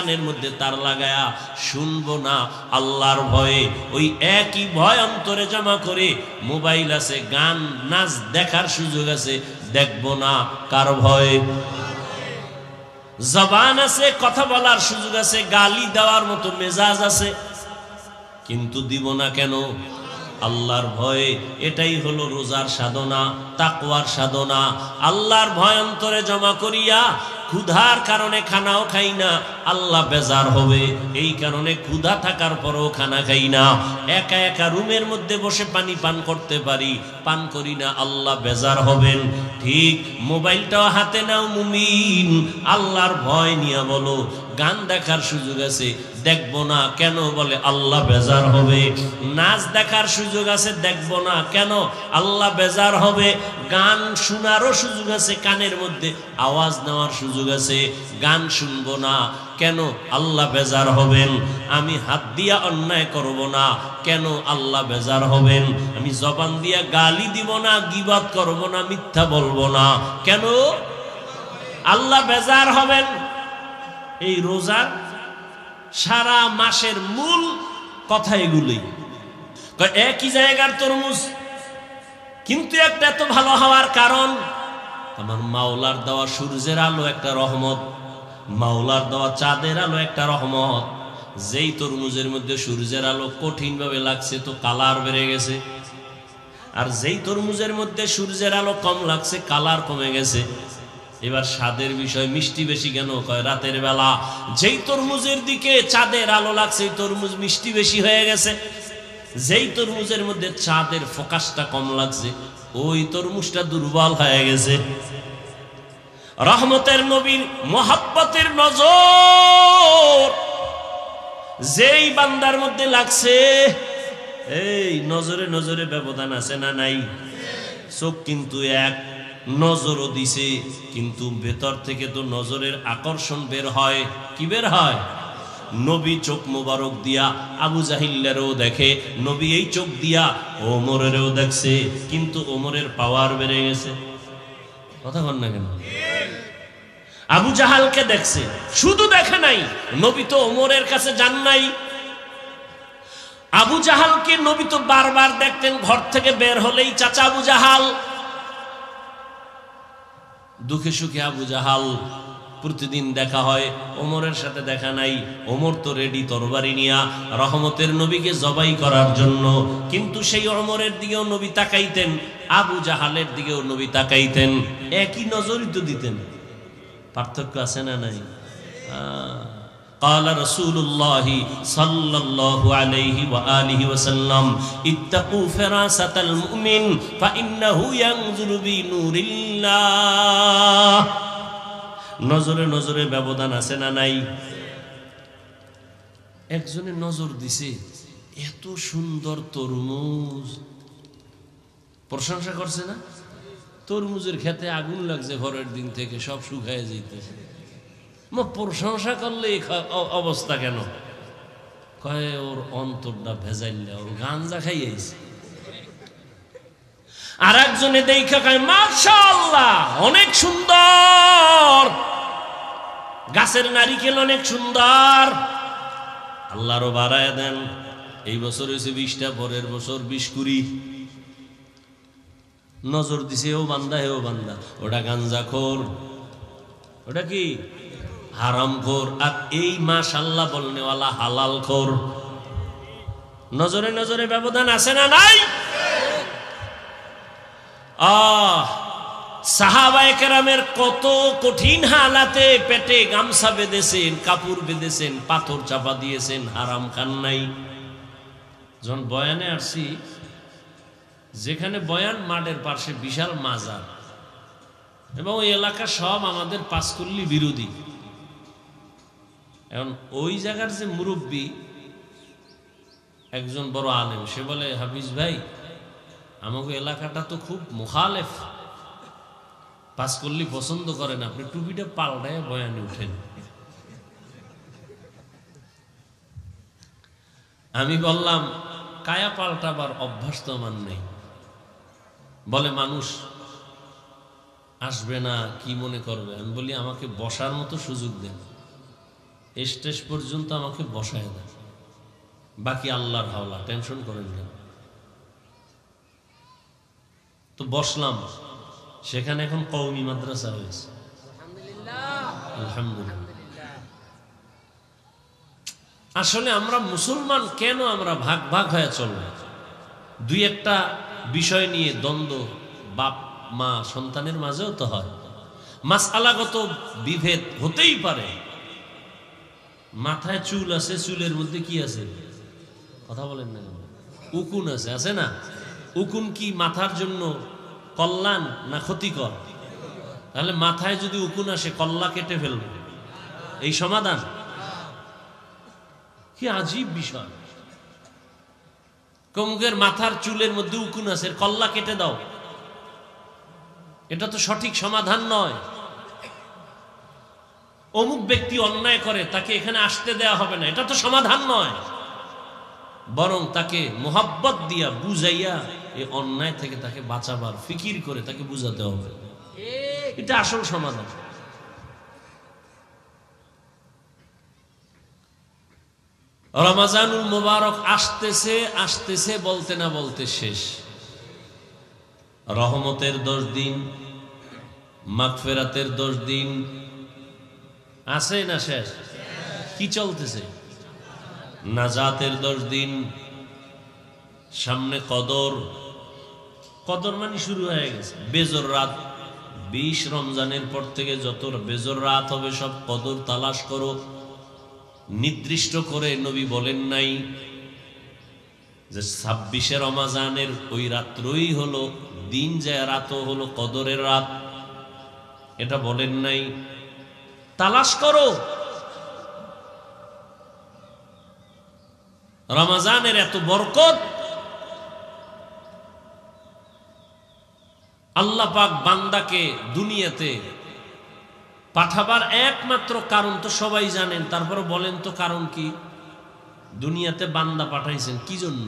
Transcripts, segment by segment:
কানের মধ্যে তার লাগায়া শুনবো না আল্লাহর ভয়ে। ওই একই ভয় অন্তরে জমা করে মোবাইল আছে, গান নাচ দেখার সুযোগ আছে, দেখবো না কার ভয়ে? জবান আছে, কথা বলার সুযোগ আছে, গালি দেওয়ার মতো মেজাজ আছে, কিন্তু দিব না কেন? আল্লাহর ভয়ে। এটাই হলো রোজার সাধনা, তাকওয়ার সাধনা। আল্লাহর ভয় অন্তরে জমা করিয়া ক্ষুধার কারণে খানাও খাই না, আল্লাহ বেজার হবে, এই কারণে ক্ষুধা থাকার পরেও খানা খাই না। একা একা রুমের মধ্যে বসে পানি পান করতে পারি, পান করি না, আল্লাহ বেজার হবেন। ঠিক মোবাইলটাও হাতে নাও মুমিন, আল্লাহর ভয় নিয়ে বলো। গান দেখার সুযোগ আছে, দেখবো না কেন? বলে আল্লাহ বেজার হবে। নাচ দেখার সুযোগ আছে, দেখবো না কেন? আল্লাহ বেজার হবে। গান শোনারও সুযোগ আছে, কানের মধ্যে আওয়াজ নেওয়ার সুযোগ আছে, গান শুনবো না কেন? আল্লাহ বেজার হবেন। আমি হাত দিয়া অন্যায় করব না, কেন? আল্লাহ বেজার হবেন। আমি জবান দিয়া গালি দিব না, গীবত করব না, মিথ্যা বলবো না, কেন? আল্লাহ বেজার হবেন। এই রোজা সারা মাসের মূল কথা এগুলি। একই জায়গার তরমুজ, কিন্তু একটা এত ভালো হওয়ার কারণ আমার মাওলার দেওয়া সূর্যের আলো একটা রহমত, মাওলার দেওয়া চাঁদের আলো একটা রহমত। যেই তরমুজের মধ্যে সূর্যের আলো কঠিন ভাবে লাগছে তো কালার বেড়ে গেছে, আর যেই তরমুজের মধ্যে সূর্যের আলো কম লাগছে কালার কমে গেছে। এবার স্বাদের বিষয়, মিষ্টি বেশি কেন? কয় রাতের বেলা যেই তরমুজের দিকে চাঁদের আলো লাগছে এই তরমুজ মিষ্টি বেশি হয়ে গেছে। যেই তরমুজের মধ্যে চাঁদের ফোকাসটা কম লাগছে ওই তরমুজটা দুর্বল হয়ে গেছে। রহমতের নবীর মোহাব্বতের নজর যেই বান্দার মধ্যে লাগছে, এই নজরে নজরে ব্যবধান আছে না নাই? চোখ কিন্তু এক, নজরও দিছে, কিন্তু ভেতর থেকে তো নজরের আকর্ষণ বের হয়। কি বের হয়? নবী চোখ মোবারক দিয়া আবু জাহিলেরও দেখে, নবী এই চোখ দিয়া ওমরেরও দেখছে, কিন্তু ওমরের পাওয়ার বেড়ে গেছে। কথা বল না কেন? আবু জাহালকে দেখছে, শুধু দেখে নাই, নবী তো ওমরের কাছে যান নাই। আবু জাহালকে নবী তো বারবার দেখতেন, ঘর থেকে বের হলেই চাচা আবু জাহাল। দুঃখে সুখে আবু জাহাল প্রতিদিন দেখা হয়, ওমরের সাথে দেখা নাই। ওমর তো রেডি তরবারি নিয়া রহমতের নবীকে জবাই করার জন্য, কিন্তু সেই ওমরের দিকেও নবী তাকাইতেন, আবু জাহালের দিকেও নবী তাকাইতেন, একই নজরই তো দিতেন। পার্থক্য আছে না নাই? قال رسول الله صلى الله عليه وآله وسلم اتقوا فراسة المؤمن فإنه ينظر بنور الله। নজরে নজরে ব্যবধান আছে না নাই? একজনের নজর দিছে, এত সুন্দর তরমুজ, প্রশংসা করছে না? তরমুজের খেতে আগুন লাগছে পরের দিন থেকে, সব শুকায় যাইতেছে। প্রশংসা করলে অবস্থা কেন? কয় ওর অন্তরটা ভেজাইলে, ওর গাঞ্জা খাইয়েছে। আর একজনে দেখা কয় মাশাআল্লাহ অনেক সুন্দর, গাছের নারিকেল অনেক সুন্দর, আল্লাহরও বাড়ায় দেন। এই বছর হয়েছে 20টা, পরের বছর 20-20। নজর দিছে ও বান্দা, হেও বান্দা, ওটা গাঞ্জাখোর, ওটা কি হারামখোর। আর এই মাশাআল্লাহ বলনেওয়ালা হালালখোর। নজরে নজরে ব্যবধান আছে না নাই? সাহাবায়ে কেরামের কত কঠিন হালাতে পেটে গামছা বেঁধেছেন, কাপড় বেঁধেছেন, পাথর চাপা দিয়েছেন, হারাম খান নাই। যখন বয়ানে আসছি, যেখানে বয়ান মাঠের পাশে বিশাল মাজার, এবং ওই এলাকা সব আমাদের পাঁচকুল্লি বিরোধী। এখন ওই জায়গার যে মুরব্বী, একজন বড় আলেম, সে বলে হাফিজ ভাই আমাকে এলাকাটা তো খুব মুখালেফ, পাঁচকুল্লি পছন্দ করেন, আপনি টুপিটা পাল্টায় বয়ানে উঠেন। আমি বললাম কায়া পাল্টাবার অভ্যাস তো আমার নেই। বলে মানুষ আসবে না, কি মনে করবে? আমি বলি আমাকে বসার মতো সুযোগ দেন। স্টেজ পর্যন্ত আমাকে বসায় দেয়, বাকি আল্লাহর হাওলা, টেনশন করেন না। তো বসলাম, সেখানে এখন কওমি মাদ্রাসা হয়েছে, আলহামদুলিল্লাহ। আসলে আমরা মুসলমান কেন আমরা ভাগ ভাগ হয়ে চলব? দুই একটা বিষয় নিয়ে দ্বন্দ্ব বাপ মা সন্তানের মাঝেও তো হয়, মাসআলাগত বিভেদ হতেই পারে। মাথায় চুল আছে, চুলের মধ্যে কি আছে? কথা বলেন না, উকুন আছে, আছে না? উকুন কি মাথার জন্য কল্যাণ না ক্ষতিকর? তাহলে মাথায় যদি উকুন আসে, কল্লা কেটে ফেলবে, এই সমাধান? কি আজীব বিষয়! কমুকের মাথার চুলের মধ্যে উকুন আছে, কল্লা কেটে দাও, এটা তো সঠিক সমাধান নয়। অমুক ব্যক্তি অন্যায় করে, তাকে এখানে আসতে দেয়া হবে না, এটা তো সমাধান নয়। বরং তাকে মোহাব্বত দিয়া বুঝাইয়া এই অন্যায় থেকে তাকে বাঁচাবার ফিকির করে তাকে বুঝাতে হবে, এটা আসল সমাধান। রমজানুল মুবারক আসতেছে আসতেছে বলতে না বলতে শেষ। রহমতের 10 দিন, মাগফিরাতের 10 দিন আছে না শেষ? কি চলতেছে? নাজাতের 10 দিন, সামনে কদর। কদর মানে শুরু হয়ে গেছে, বেজর রাত। 20 রমজানের পর থেকে যত বেজর রাত হবে সব কদর তালাশ করো। নির্দিষ্ট করে নবী বলেন নাই যে 26 রমজানের ওই রাত্রই হলো দিন, যায় রাতও হলো কদরের রাত, এটা বলেন নাই। তালাশ করো। রমজানের এত বরকত, আল্লাহ পাক বান্দাকে দুনিয়াতে পাঠাবার একমাত্র কারণ তো সবাই জানেন, তারপরে বলেন তো কারণ কি? দুনিয়াতে বান্দা পাঠাইছেন কি জন্য?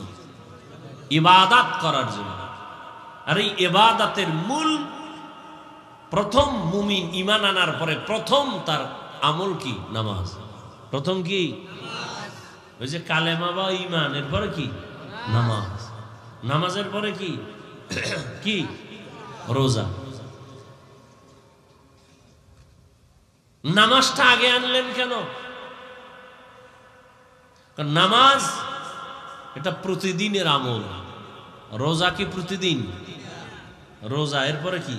ইবাদত করার জন্য। আর এই ইবাদতের মূল, প্রথম মুমিন ঈমান আনার পরে প্রথম তার আমল কি? নামাজ। প্রথম কি? ওই যে কালেমা বা ঈমান, এরপরে কি? নামাজ। নামাজের পরে কি? কি? রোজা। নামাজটা আগে আনলেন কেন? কারণ নামাজ এটা প্রতিদিনের আমল। রোজা কি প্রতিদিন? রোজা। এরপরে কি?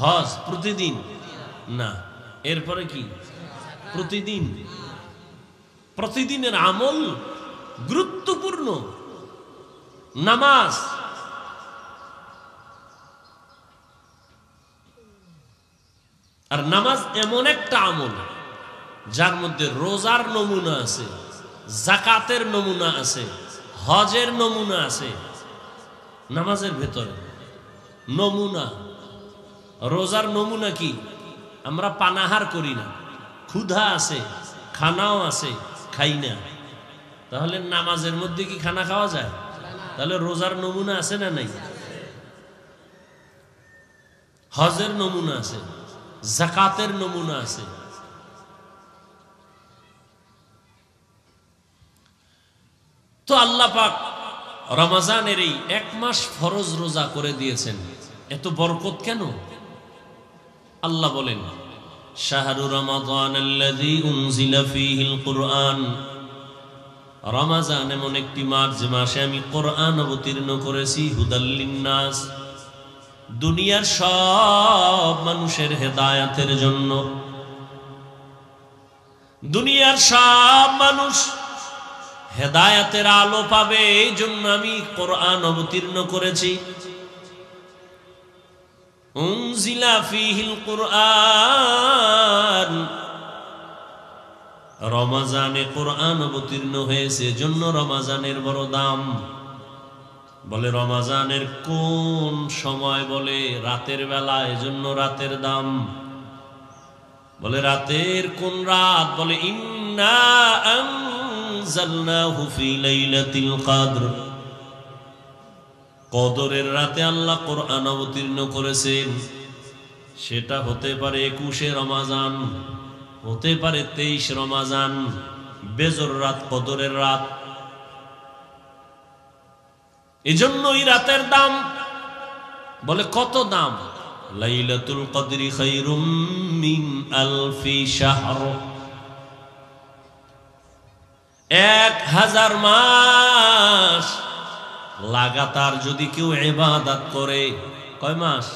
হজ। প্রতিদিন না, এরপরে কি? প্রতিদিন। প্রতিদিনের আমল গুরুত্বপূর্ণ। নামাজ আর নামাজ এমন একটা আমল যার মধ্যে রোজার নমুনা আছে, যাকাতের নমুনা আছে, হজের নমুনা আছে। নামাজের ভেতরে নমুনা। রোজার নমুনা কি? আমরা পানাহার করি না, ক্ষুধা আছে, খানাও আছে, খাই না। তাহলে নামাজের মধ্যে কি খানা খাওয়া যায়? তাহলে রোজার নমুনা আছে না নাই? হজের নমুনা আছে, যাকাতের নমুনা আছে। তো আল্লাহ পাক রমজানের এই 1 মাস ফরজ রোজা করে দিয়েছেন। এত বরকত কেন? আল্লাহ বলেন, শাহরু রমাদানাল্লাযী উনজিলা ফীহিল কুরআন। রমজান এমন একটি মাস যে মাসে আমি কোরআন অবতীর্ণ করেছি, হুদাল লিন্নাস, দুনিয়ার সব মানুষের হেদায়েতের জন্য। দুনিয়ার সব মানুষ হেদায়েতের আলো পাবে, এই জন্য আমি কোরআন অবতীর্ণ করেছি। উনজিলা ফীহিল কুরআন, রমজানে কোরআন অবতীর্ণ হয়েছে, জন্য রমজানের বড় দাম। বলে রমজানের কোন সময়? বলে রাতের বেলা, এজন্য রাতের দাম। বলে রাতের কোন রাত? বলে ইন্না আনজালনাহু ফি লাইলাতিল কদর, কদরের রাতে আল্লাহ কোরআন অবতীর্ণ করেছেন। সেটা হতে পারে 21শে রমজান, হতে পারে 23 রমাজান, বেজর রাত, কদরের রাত। এজন্য এই রাতের দাম, বলে কত দাম? লাইলাতুল কদরি খায়রুম মিন আলফি শাহর, 1000 মাস লাগাতার যদি কেউ ইবাদত করে। কয় মাস?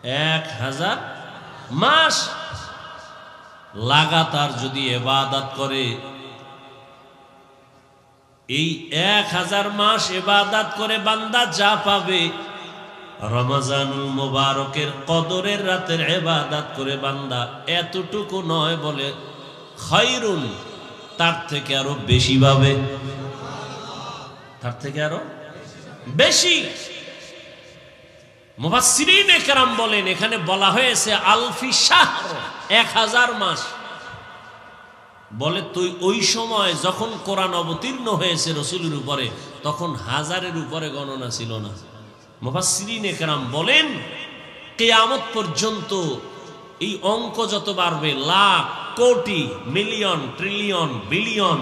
1000 মাস লাগাতার যদি ইবাদত করে, এই 1000 মাস ইবাদত করে বান্দা যা পাবে, রমজানুল মুবারকের কদরের রাতের ইবাদত করে বান্দা এতটুকু নয়, বলে খায়রুন, তার থেকে আরো বেশি পাবে, তার থেকে আরো বেশি। মুফাসসিরিনে কেরাম বলেন, এখানে বলা হয়েছে আলফি শাহর, 1000 মাস। বলে তুই ওই সময় যখন কোরআন অবতীর্ণ হয়েছে রাসূলের উপরে, তখন 1000-এর উপরে গণনা ছিল না। মুফাসসিরিনে কেরাম বলেন কিয়ামত পর্যন্ত এই অঙ্ক যত বাড়বে, লাখ, কোটি, মিলিয়ন, ট্রিলিয়ন, বিলিয়ন,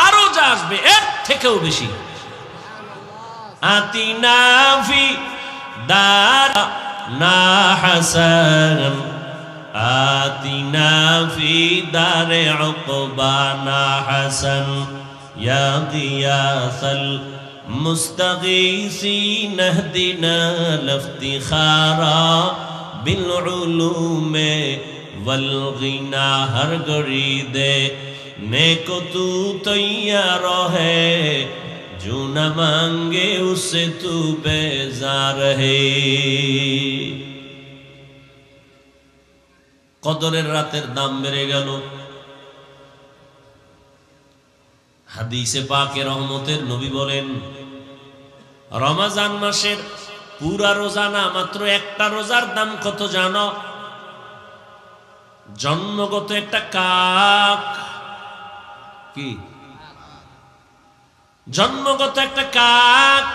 আরো যা আসবে এর থেকেও বেশি। আতিনা ফি দারনা হাসান, আতিনা ফি দারে উকবানা হাসান, ইয়া গিয়াসাল মুস্তাগীসিন ইহদিনা লিফতিখারা বিল উলুমে वल गिना हर घड़ी दे, नेको तू तैयार है, जो न मांगे उससे तू बेजार है। কদরের রাতের দাম বেড়ে গেল। হাদিসে পাকে রহমতের নবী বলেন, রমজান মাসের পুরা রোজা না, মাত্র একটা রোজার দাম কত জানো? জন্মগত একটা কাক, কি জন্মগত একটা কাক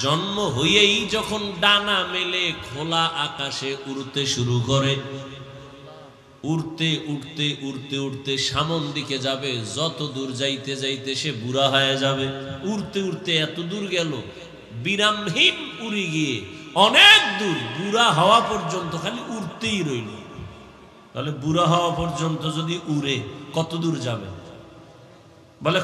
জন্ম হইয়েই যখন ডানা মেলে খোলা আকাশে উড়তে শুরু করে, উড়তে উড়তে উড়তে উড়তে সামন দিকে যাবে, যত দূর যাইতে যাইতে সে বুড়া হয়ে যাবে। উড়তে উড়তে এত দূর গেল, বিরামহীন উড়ে গিয়ে অনেক দূর, বুড়া হওয়া পর্যন্ত খালি উড়তেই রইল। তাহলে বুড়া হওয়া পর্যন্ত যদি উড়ে কত দূর যাবে? বলে